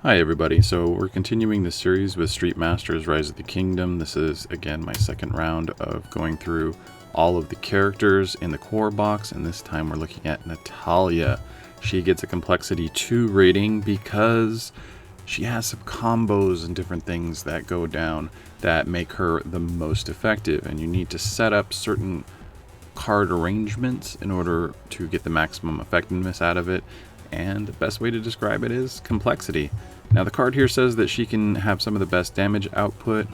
Hi everybody, so we're continuing this series with Street Masters Rise of the Kingdom. This is again my second round of going through all of the characters in the core box, and this time we're looking at Natalia. She gets a complexity 2 rating because she has some combos and different things that go down that make her the most effective, and you need to set up certain card arrangements in order to get the maximum effectiveness out of it. And the best way to describe it is complexity. Now the card here says that she can have some of the best damage output.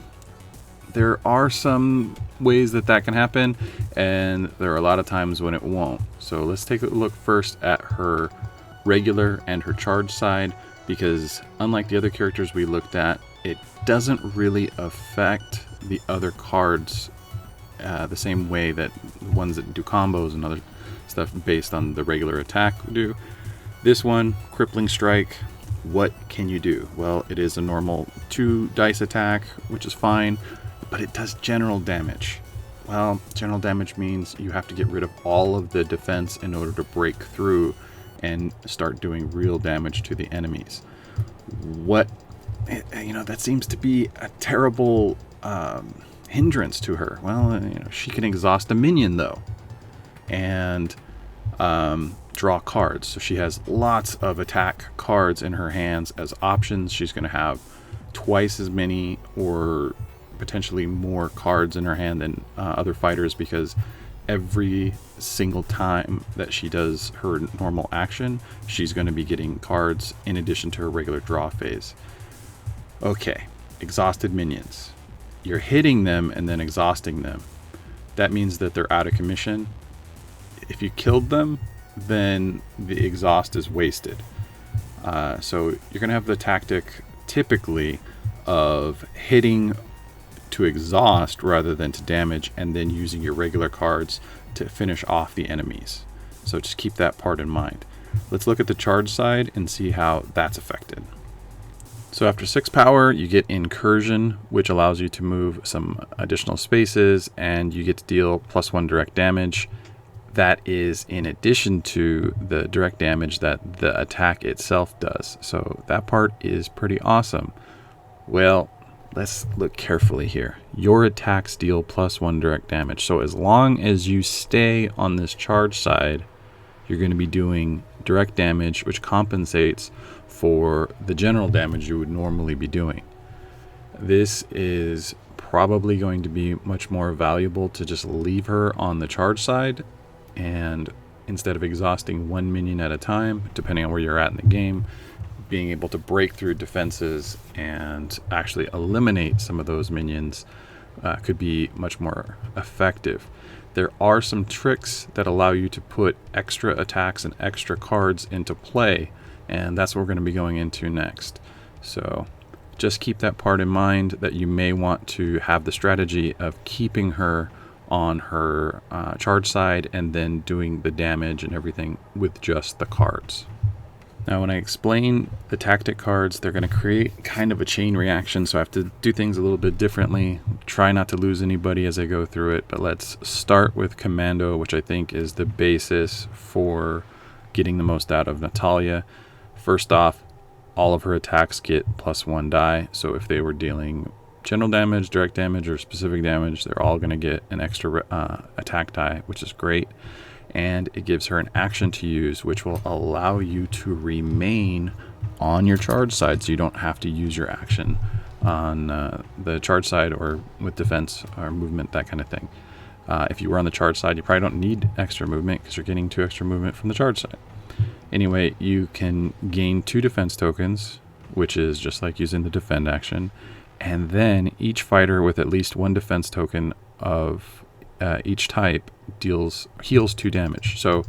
There are some ways that that can happen, and there are a lot of times when it won't. So let's take a look first at her regular and her charge side, because unlike the other characters we looked at, it doesn't really affect the other cards the same way that the ones that do combos and other stuff based on the regular attack do. This one, Crippling Strike, what can you do? Well, it is a normal 2 dice attack, which is fine, but it does general damage. Well, general damage means you have to get rid of all of the defense in order to break through and start doing real damage to the enemies. That seems to be a terrible hindrance to her. Well, she can exhaust a minion though, and draw cards. So she has lots of attack cards in her hands as options. She's going to have twice as many or potentially more cards in her hand than other fighters, because every single time that she does her normal action, she's going to be getting cards in addition to her regular draw phase. Okay, exhausted minions. You're hitting them and then exhausting them. That means that they're out of commission. If you killed them, then the exhaust is wasted. So you're going to have the tactic typically of hitting to exhaust rather than to damage, and then using your regular cards to finish off the enemies. So just keep that part in mind. Let's look at the charge side and see how that's affected. So after 6 power, you get Incursion, which allows you to move some additional spaces, and you get to deal +1 direct damage. That is in addition to the direct damage that the attack itself does. So that part is pretty awesome. Well, let's look carefully here. Your attacks deal +1 direct damage. So as long as you stay on this charge side, you're going to be doing direct damage, which compensates for the general damage you would normally be doing. This is probably going to be much more valuable to just leave her on the charge side, and instead of exhausting 1 minion at a time, depending on where you're at in the game, being able to break through defenses and actually eliminate some of those minions could be much more effective. There are some tricks that allow you to put extra attacks and extra cards into play, and that's what we're going to be going into next. So just keep that part in mind, that you may want to have the strategy of keeping her on her charge side and then doing the damage and everything with just the cards. Now when I explain the tactic cards, they're going to create kind of a chain reaction, so I have to do things a little bit differently. Try not to lose anybody as I go through it, but let's start with Commando, which I think is the basis for getting the most out of Natalia. First off, all of her attacks get +1 die, so if they were dealing general damage, direct damage, or specific damage, they're all going to get an extra attack die, which is great. And it gives her an action to use, which will allow you to remain on your charge side, so you don't have to use your action on the charge side or with defense or movement, that kind of thing. If you were on the charge side, you probably don't need extra movement because you're getting 2 extra movement from the charge side. Anyway, you can gain 2 defense tokens, which is just like using the defend action. And then each fighter with at least 1 defense token of each type heals 2 damage. So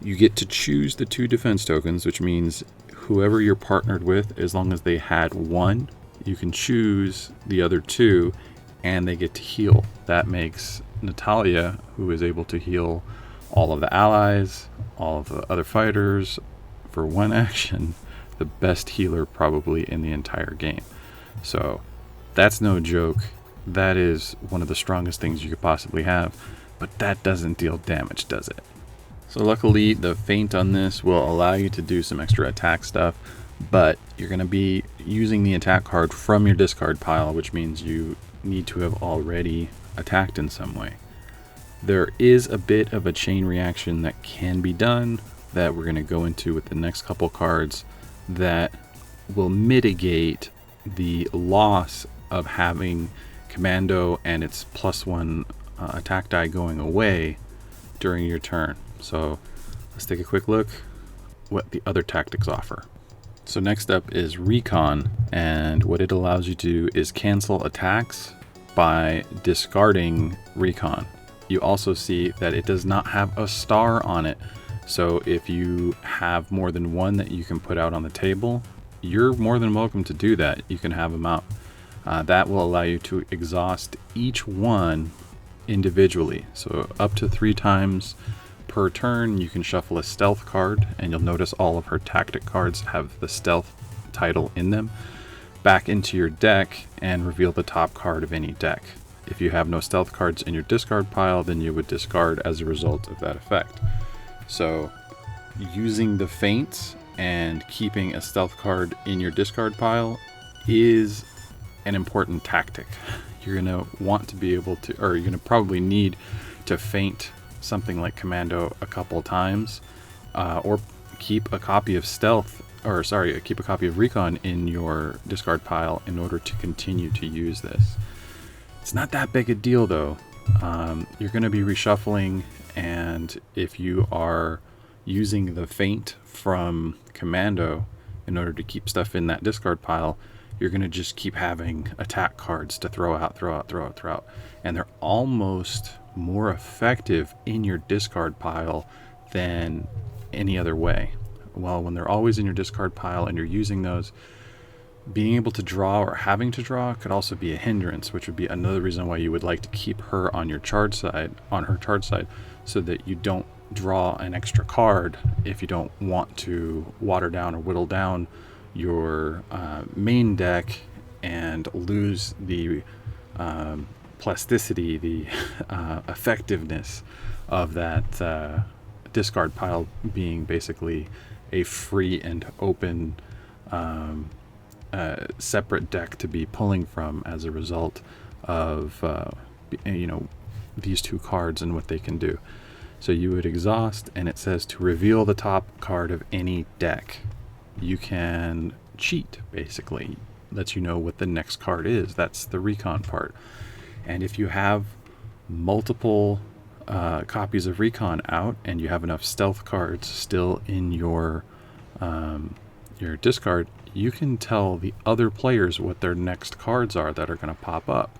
you get to choose the 2 defense tokens, which means whoever you're partnered with, as long as they had 1, you can choose the other 2 and they get to heal. That makes Natalia, who is able to heal all of the allies, all of the other fighters for 1 action, the best healer probably in the entire game. So that's no joke. That is one of the strongest things you could possibly have, but that doesn't deal damage, does it? So luckily the feint on this will allow you to do some extra attack stuff, but you're going to be using the attack card from your discard pile, which means you need to have already attacked in some way. There is a bit of a chain reaction that can be done that we're going to go into with the next couple cards that will mitigate the loss of having commando and its +1 attack die going away during your turn. So let's take a quick look what the other tactics offer. So next up is recon, and what it allows you to do is cancel attacks by discarding recon. You also see that it does not have a star on it. So if you have more than one that you can put out on the table, you're more than welcome to do that. You can have them out. That will allow you to exhaust each one individually. So up to 3 times per turn, you can shuffle a stealth card, and you'll notice all of her tactic cards have the stealth title in them, back into your deck and reveal the top card of any deck. If you have no stealth cards in your discard pile, then you would discard as a result of that effect. So using the feints and keeping a stealth card in your discard pile is an important tactic. You're going to want to be able to, or you're going to probably need to feint something like commando a couple times, or keep a copy of keep a copy of recon in your discard pile in order to continue to use this. It's not that big a deal though. You're going to be reshuffling, and if you are using the feint from commando in order to keep stuff in that discard pile, you're going to just keep having attack cards to throw out. And they're almost more effective in your discard pile than any other way. Well, when they're always in your discard pile and you're using those, being able to draw or having to draw could also be a hindrance, which would be another reason why you would like to keep her on your charge side, so that you don't draw an extra card if you don't want to water down or whittle down your main deck and lose the plasticity, the effectiveness of that discard pile being basically a free and open separate deck to be pulling from as a result of these 2 cards and what they can do. So you would exhaust, and it says to reveal the top card of any deck. You can cheat, basically. Lets you know what the next card is. That's the recon part. And if you have multiple copies of recon out and you have enough stealth cards still in your discard, you can tell the other players what their next cards are that are going to pop up.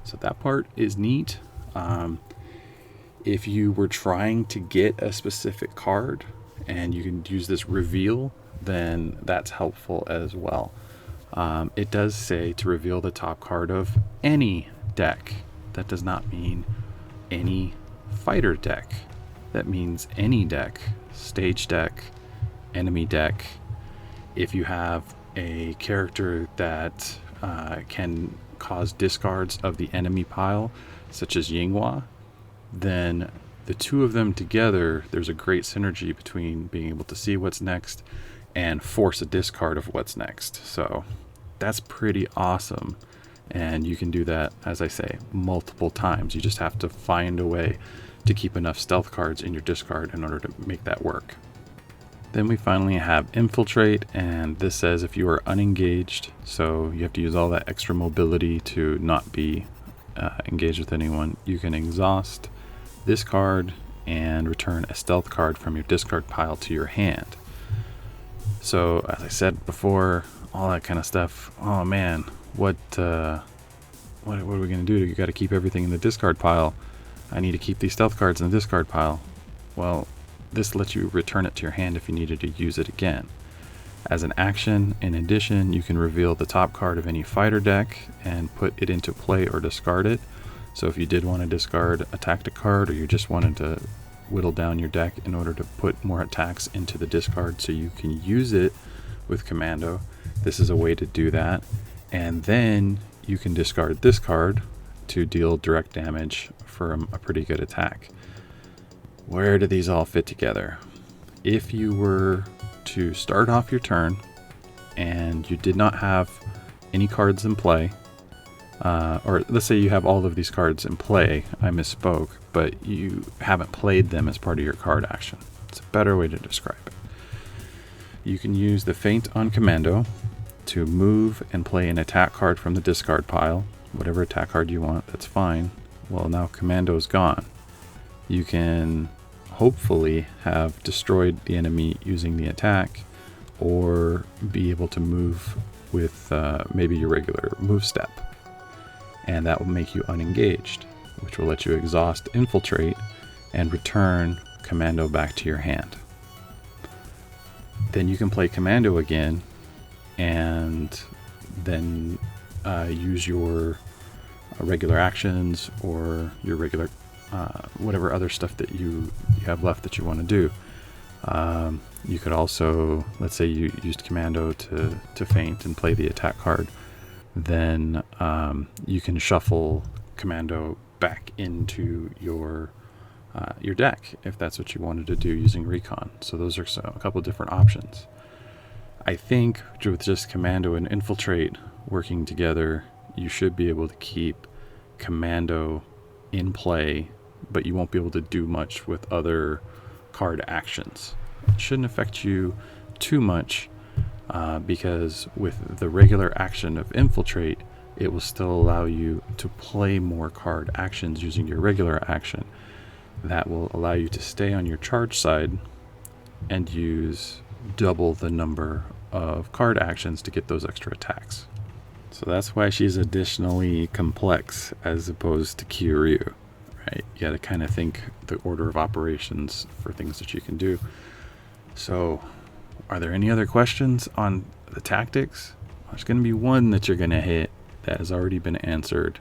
So that part is neat. If you were trying to get a specific card and you can use this reveal, then that's helpful as well. It does say to reveal the top card of any deck. That does not mean any fighter deck. That means any deck, stage deck, enemy deck. If you have a character that can cause discards of the enemy pile, such as Yinghua, then the 2 of them together, there's a great synergy between being able to see what's next and force a discard of what's next. So that's pretty awesome. And you can do that, as I say, multiple times. You just have to find a way to keep enough stealth cards in your discard in order to make that work. Then we finally have infiltrate, and this says if you are unengaged, so you have to use all that extra mobility to not be engaged with anyone, you can exhaust this card and return a stealth card from your discard pile to your hand. So as I said before, all that kind of stuff. Oh man, what are we gonna do? You got to keep everything in the discard pile. I need to keep these stealth cards in the discard pile. Well, this lets you return it to your hand if you needed to use it again. As an action, in addition, you can reveal the top card of any fighter deck and put it into play or discard it. So if you did want to discard a tactic card, or you just wanted to whittle down your deck in order to put more attacks into the discard so you can use it with commando, this is a way to do that. And then you can discard this card to deal direct damage from a pretty good attack. Where do these all fit together? If you were to start off your turn and you did not have any cards in play, or let's say you have all of these cards in play, I misspoke, but you haven't played them as part of your card action. It's a better way to describe it. You can use the feint on commando to move and play an attack card from the discard pile. Whatever attack card you want, that's fine. Well, now commando's gone. You can hopefully have destroyed the enemy using the attack, or be able to move with maybe your regular move step. And that will make you unengaged, which will let you exhaust infiltrate and return commando back to your hand. Then you can play commando again and then use your regular actions or your regular whatever other stuff that you have left that you want to do. You could also, let's say you used commando to feint and play the attack card, then you can shuffle commando back into your deck if that's what you wanted to do using recon. So those are a couple different options. I think with just commando and infiltrate working together, you should be able to keep commando in play, but you won't be able to do much with other card actions. It shouldn't affect you too much because with the regular action of infiltrate, it will still allow you to play more card actions using your regular action. That will allow you to stay on your charge side and use double the number of card actions to get those extra attacks. So that's why she's additionally complex as opposed to Kiryu, right? You gotta kind of think the order of operations for things that you can do. So are there any other questions on the tactics? There's gonna be one that you're gonna hit that has already been answered,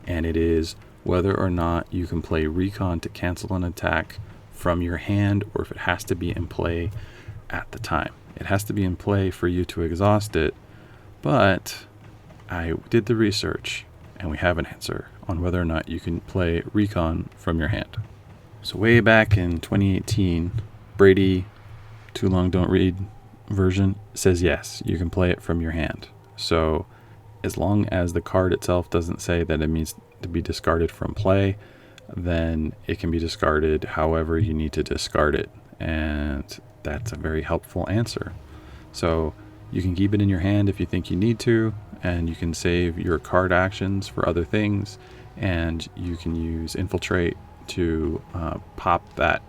and it is whether or not you can play recon to cancel an attack from your hand, or if it has to be in play at the time. It has to be in play for you to exhaust it, but I did the research and we have an answer on whether or not you can play recon from your hand. So way back in 2018, Brady, Too Long Don't Read version says yes, you can play it from your hand. So as long as the card itself doesn't say that it means to be discarded from play, then it can be discarded however you need to discard it. And that's a very helpful answer. So you can keep it in your hand if you think you need to, and you can save your card actions for other things, and you can use infiltrate to pop that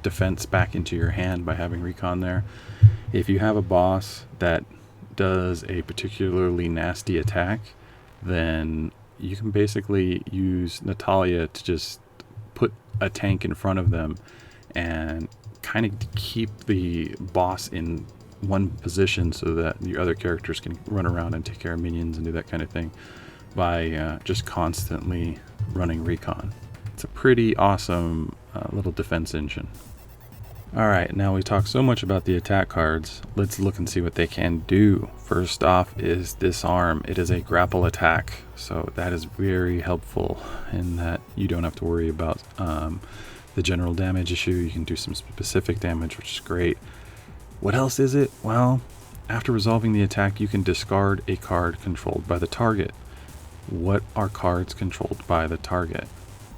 defense back into your hand by having recon there. If you have a boss that does a particularly nasty attack, then you can basically use Natalia to just put a tank in front of them and kind of keep the boss in one position so that your other characters can run around and take care of minions and do that kind of thing by just constantly running recon. It's a pretty awesome little defense engine. Alright, now we talked so much about the attack cards. Let's look and see what they can do. First off is disarm. It is a grapple attack, so that is very helpful in that you don't have to worry about the general damage issue. You can do some specific damage, which is great. What else is it? Well, after resolving the attack, you can discard a card controlled by the target. What are cards controlled by the target?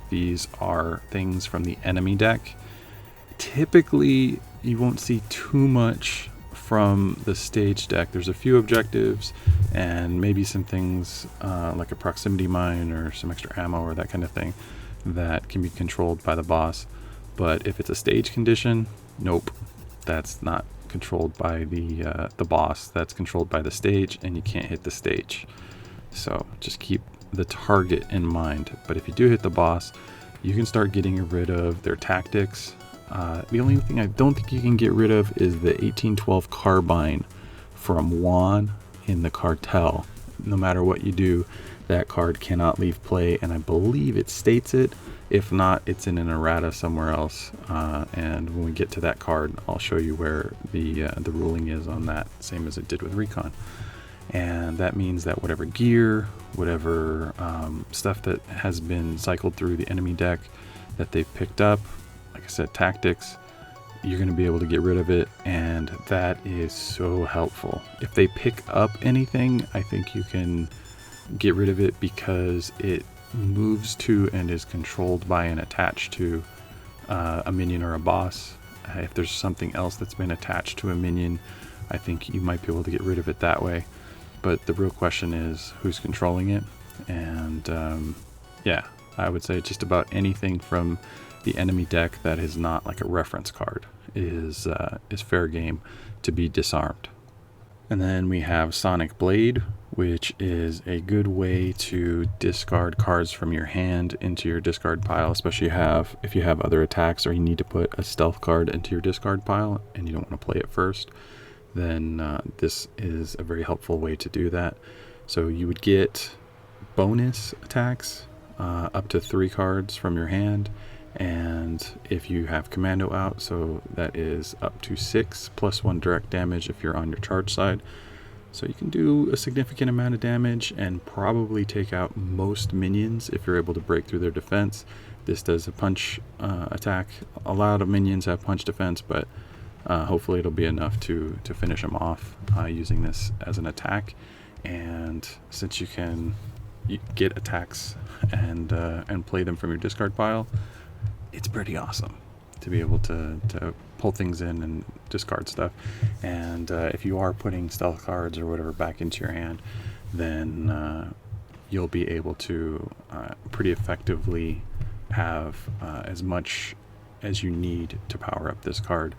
These are things from the enemy deck. Typically, you won't see too much from the stage deck. There's a few objectives and maybe some things like a proximity mine or some extra ammo or that kind of thing that can be controlled by the boss. But if it's a stage condition, nope, that's not controlled by the boss. That's controlled by the stage, and you can't hit the stage. So just keep the target in mind. But if you do hit the boss, you can start getting rid of their tactics. The only thing I don't think you can get rid of is the 1812 carbine from Juan in the cartel. No matter what you do, that card cannot leave play, and I believe it states it. If not, it's in an errata somewhere else, and when we get to that card, I'll show you where the ruling is on that, same as it did with recon. And that means that whatever gear, whatever stuff that has been cycled through the enemy deck that they've picked up, like I said, tactics, you're going to be able to get rid of it, and that is so helpful. If they pick up anything, I think you can get rid of it because it moves to and is controlled by and attached to a minion or a boss. If there's something else that's been attached to a minion, I think you might be able to get rid of it that way. But the real question is who's controlling it. And yeah, I would say just about anything from the enemy deck that is not like a reference card is fair game to be disarmed. And then we have Sonic Blade, which is a good way to discard cards from your hand into your discard pile, especially if you have other attacks or you need to put a stealth card into your discard pile and you don't want to play it first. Then this is a very helpful way to do that. So you would get bonus attacks up to 3 cards from your hand, and if you have commando out, so that is up to 6 plus 1 direct damage if you're on your charge side. So you can do a significant amount of damage and probably take out most minions if you're able to break through their defense. This does a punch attack. A lot of minions have punch defense, but hopefully it'll be enough to finish them off using this as an attack. And since you can get attacks and play them from your discard pile, it's pretty awesome to be able to pull things in and discard stuff. And if you are putting stealth cards or whatever back into your hand, then you'll be able to pretty effectively have as much as you need to power up this card.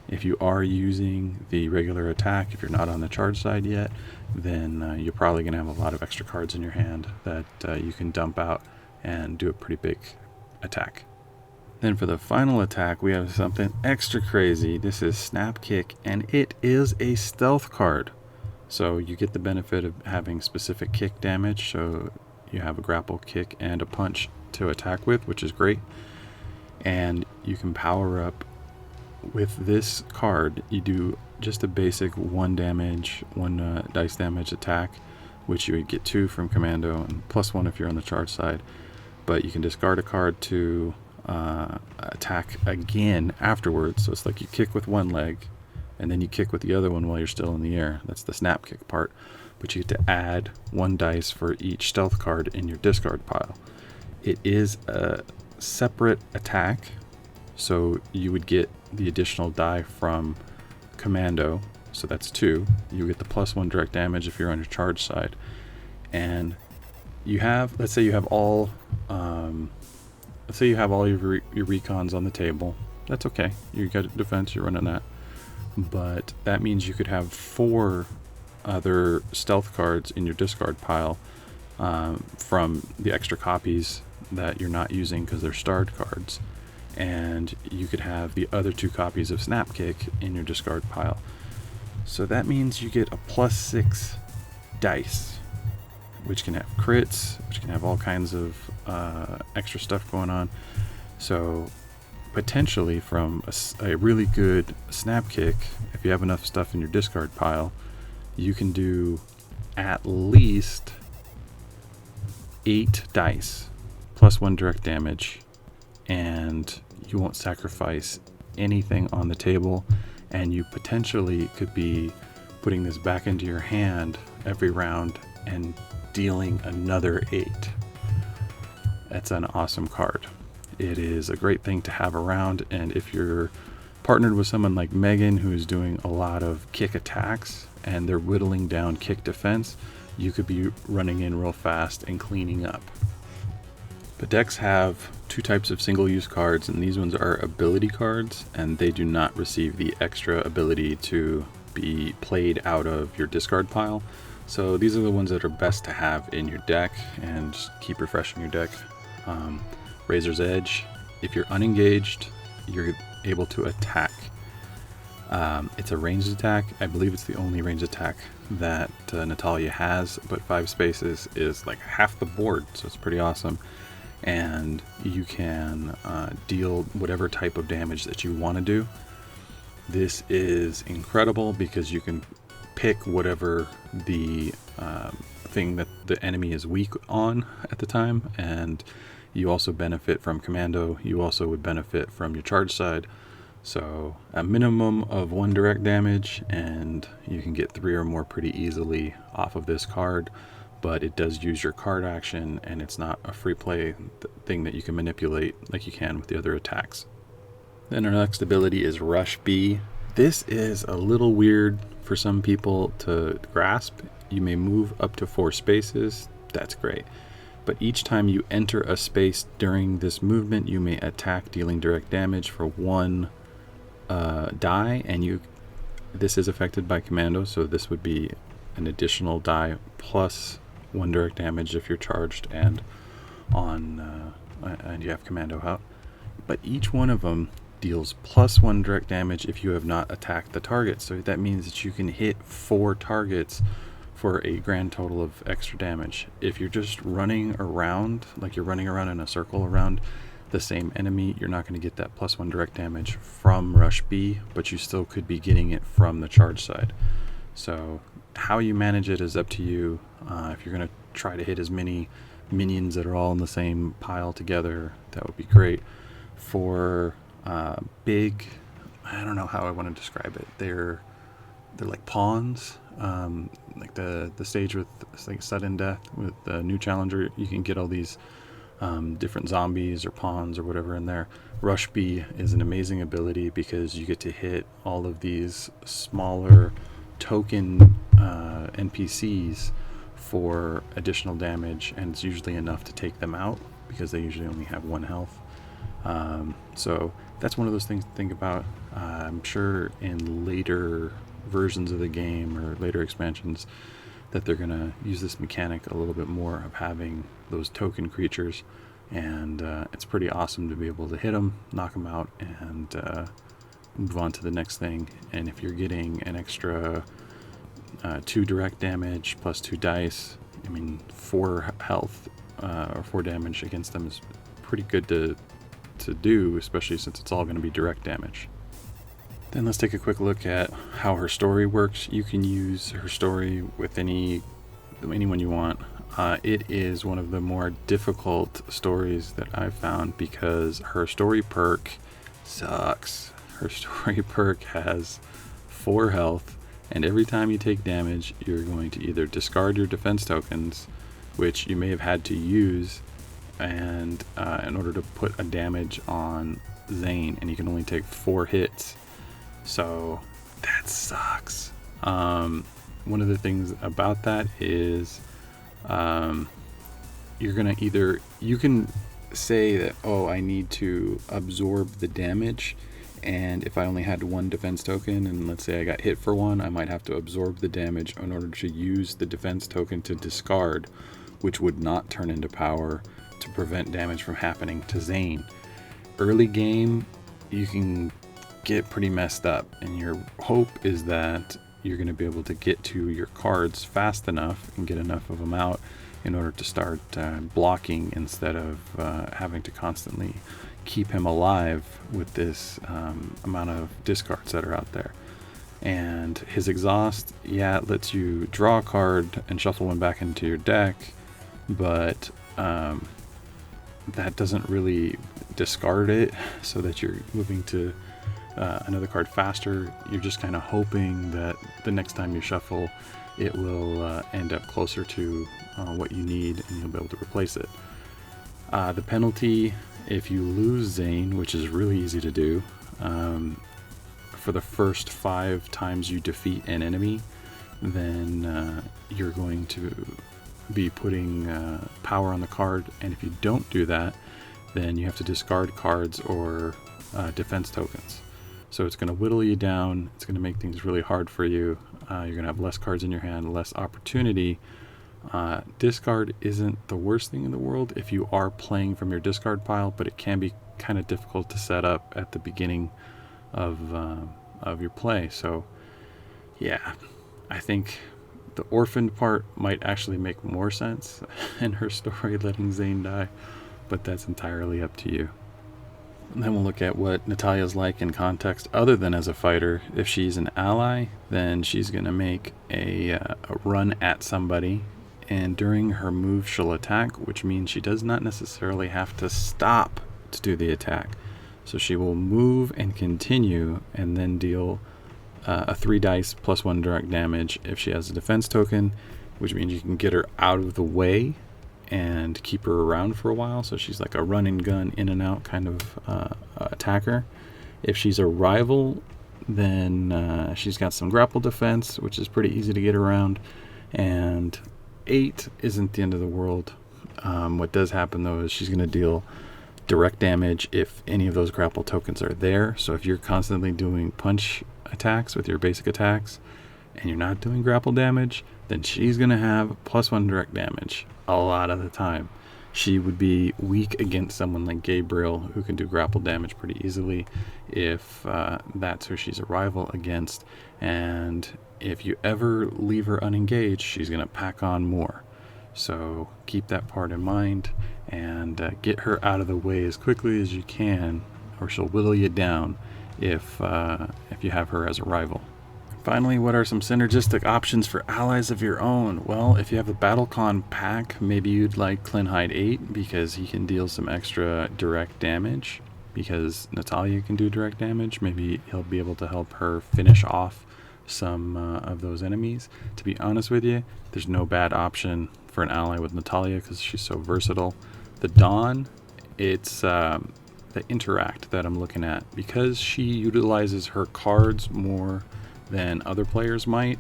If you are using the regular attack, if you're not on the charge side yet, then you're probably going to have a lot of extra cards in your hand that you can dump out and do a pretty big attack. Then for the final attack, we have something extra crazy. This is Snap Kick, and it is a stealth card. So you get the benefit of having specific kick damage. So you have a grapple, kick, and a punch to attack with, which is great. And you can power up with this card. You do just a basic 1 dice damage attack, which you would get 2 from commando and plus 1 if you're on the charge side. But you can discard a card to attack again afterwards. So it's like you kick with one leg and then you kick with the other one while you're still in the air. That's the snap kick part. But you get to add 1 dice for each stealth card in your discard pile. It is a separate attack, so you would get the additional die from commando, so that's 2. You get the plus 1 direct damage if you're on your charge side. And you have, let's say you have all your recons on the table. That's okay. You got a defense, you're running that. But that means you could have 4 other stealth cards in your discard pile from the extra copies that you're not using because they're starred cards. And you could have the other 2 copies of Snap Kick in your discard pile. So that means you get a plus 6 dice, which can have crits, which can have all kinds of extra stuff going on. So potentially from a really good Snap Kick, if you have enough stuff in your discard pile, you can do at least 8 dice plus 1 direct damage, and you won't sacrifice anything on the table, and you potentially could be putting this back into your hand every round and dealing another 8. That's an awesome card. It is a great thing to have around, and if you're partnered with someone like Megan who's doing a lot of kick attacks and they're whittling down kick defense, you could be running in real fast and cleaning up. The decks have 2 types of single-use cards, and these ones are ability cards, and they do not receive the extra ability to be played out of your discard pile. So these are the ones that are best to have in your deck, and just keep refreshing your deck. Razor's Edge, if you're unengaged, you're able to attack. It's a ranged attack. I believe it's the only ranged attack that Natalia has, but 5 spaces is like half the board, so it's pretty awesome. And you can deal whatever type of damage that you want to do. This is incredible because you can pick whatever the thing that the enemy is weak on at the time, and you also benefit from commando. You also would benefit from your charge side, So a minimum of 1 direct damage, and you can get 3 or more pretty easily off of this card, but it does use your card action, and it's not a free play thing that you can manipulate like you can with the other attacks. Then our next ability is Rush B. This is a little weird for some people to grasp. You may move up to 4 spaces. That's great. But each time you enter a space during this movement, you may attack, dealing direct damage for 1 die, and this is affected by commando, so this would be an additional die plus 1 direct damage if you're charged and you have commando out. But each one of them deals plus 1 direct damage if you have not attacked the target. So that means that you can hit 4 targets for a grand total of extra damage. If you're just running around, like you're running around in a circle around the same enemy, you're not going to get that plus 1 direct damage from Rush B, but you still could be getting it from the charge side. So how you manage it is up to you. If you're going to try to hit as many minions that are all in the same pile together, that would be great. For big, I don't know how I want to describe it. They're like pawns, like the stage with like sudden death with the new challenger. You can get all these different zombies or pawns or whatever in there. Rush B is an amazing ability because you get to hit all of these smaller token NPCs for additional damage, and it's usually enough to take them out because they usually only have 1 health. So that's one of those things to think about. I'm sure in later versions of the game or later expansions that they're going to use this mechanic a little bit more of having those token creatures, and it's pretty awesome to be able to hit them, knock them out, and move on to the next thing. And if you're getting an extra 2 direct damage plus 2 dice, I mean 4 health or 4 damage against them is pretty good to do, especially since it's all going to be direct damage. Then let's take a quick look at how her story works. You can use her story with anyone you want. It is one of the more difficult stories that I've found because her story perk sucks. Her story perk has 4 health, and every time you take damage, you're going to either discard your defense tokens, which you may have had to use and in order to put a damage on Zane, and you can only take 4 hits. So that sucks. One of the things about that is you can say that, oh, I need to absorb the damage, and if I only had 1 defense token and let's say I got hit for 1, I might have to absorb the damage in order to use the defense token to discard, which would not turn into power to prevent damage from happening to Zane. Early game, you can get pretty messed up, and your hope is that you're going to be able to get to your cards fast enough and get enough of them out in order to start blocking instead of having to constantly keep him alive with this amount of discards that are out there. And his exhaust, it lets you draw a card and shuffle one back into your deck, but that doesn't really discard it so that you're moving to another card faster. You're just kind of hoping that the next time you shuffle, it will end up closer to what you need, and you'll be able to replace it. The penalty, if you lose Zane, which is really easy to do, for the first 5 times you defeat an enemy, then you're going to be putting power on the card, and if you don't do that, then you have to discard cards or defense tokens. So it's going to whittle you down. It's going to make things really hard for you. You're going to have less cards in your hand, less opportunity. Discard isn't the worst thing in the world if you are playing from your discard pile, but it can be kind of difficult to set up at the beginning of your play. So yeah, I think the orphaned part might actually make more sense in her story, letting Zane die, but that's entirely up to you. And then we'll look at what Natalia's like in context other than as a fighter. If she's an ally, then she's going to make a run at somebody, and during her move she'll attack, which means she does not necessarily have to stop to do the attack. So she will move and continue and then deal a 3 dice plus 1 direct damage if she has a defense token, which means you can get her out of the way and keep her around for a while. So she's like a run and gun, in and out kind of attacker. If she's a rival, then she's got some grapple defense, which is pretty easy to get around. And 8 isn't the end of the world. What does happen though is she's going to deal direct damage if any of those grapple tokens are there. So if you're constantly doing punch attacks with your basic attacks and you're not doing grapple damage, then she's going to have +1 direct damage a lot of the time. She would be weak against someone like Gabriel, who can do grapple damage pretty easily if that's who she's a rival against. And if you ever leave her unengaged, she's going to pack on more. So keep that part in mind and get her out of the way as quickly as you can, or she'll whittle you down if you have her as a rival. Finally, what are some synergistic options for allies of your own? Well, if you have a BattleCon pack, maybe you'd like Klinhide 8 because he can deal some extra direct damage, because Natalia can do direct damage. Maybe he'll be able to help her finish off some of those enemies. To be honest with you, there's no bad option for an ally with Natalia because she's so versatile. The Dawn, it's the interact that I'm looking at. Because she utilizes her cards more than other players might,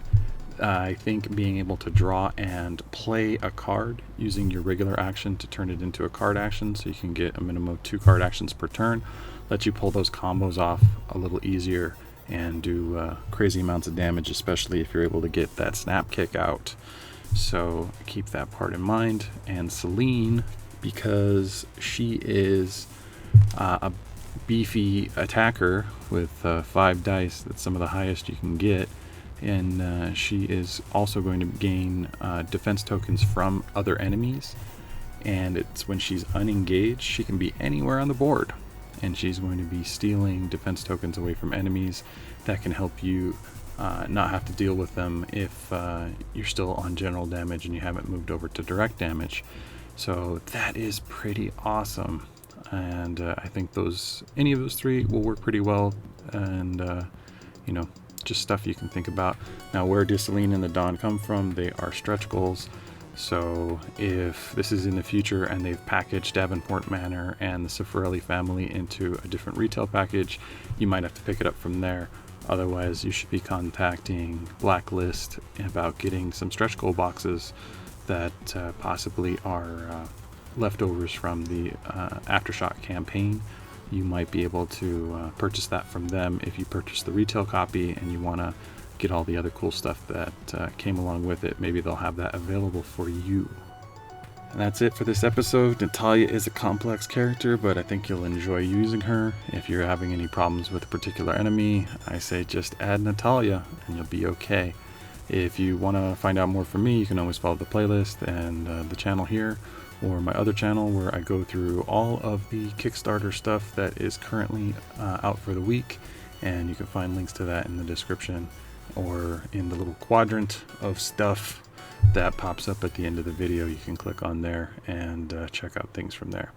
I think being able to draw and play a card using your regular action to turn it into a card action, so you can get a minimum of 2 card actions per turn, lets you pull those combos off a little easier and do crazy amounts of damage, especially if you're able to get that snap kick out. So keep that part in mind. And Celine, because she is a beefy attacker with 5 dice, that's some of the highest you can get, and she is also going to gain defense tokens from other enemies, and it's when she's unengaged, she can be anywhere on the board, and she's going to be stealing defense tokens away from enemies. That can help you not have to deal with them if you're still on general damage and you haven't moved over to direct damage. So that is pretty awesome. And I think any of those 3 will work pretty well, and just stuff you can think about. Now, where does Celine and the Dawn come from? They are stretch goals. So if this is in the future and they've packaged Davenport Manor and the Cifarelli family into a different retail package, you might have to pick it up from there. Otherwise, you should be contacting Blacklist about getting some stretch goal boxes that possibly are leftovers from the Aftershock campaign. You might be able to purchase that from them if you purchase the retail copy and you want to get all the other cool stuff that came along with it. Maybe they'll have that available for you. And that's it for this episode. Natalia is a complex character, but I think you'll enjoy using her. If you're having any problems with a particular enemy, I say just add Natalia and you'll be okay. If you want to find out more from me, you can always follow the playlist and the channel here, or my other channel where I go through all of the Kickstarter stuff that is currently out for the week, and you can find links to that in the description or in the little quadrant of stuff that pops up at the end of the video. You can click on there and check out things from there.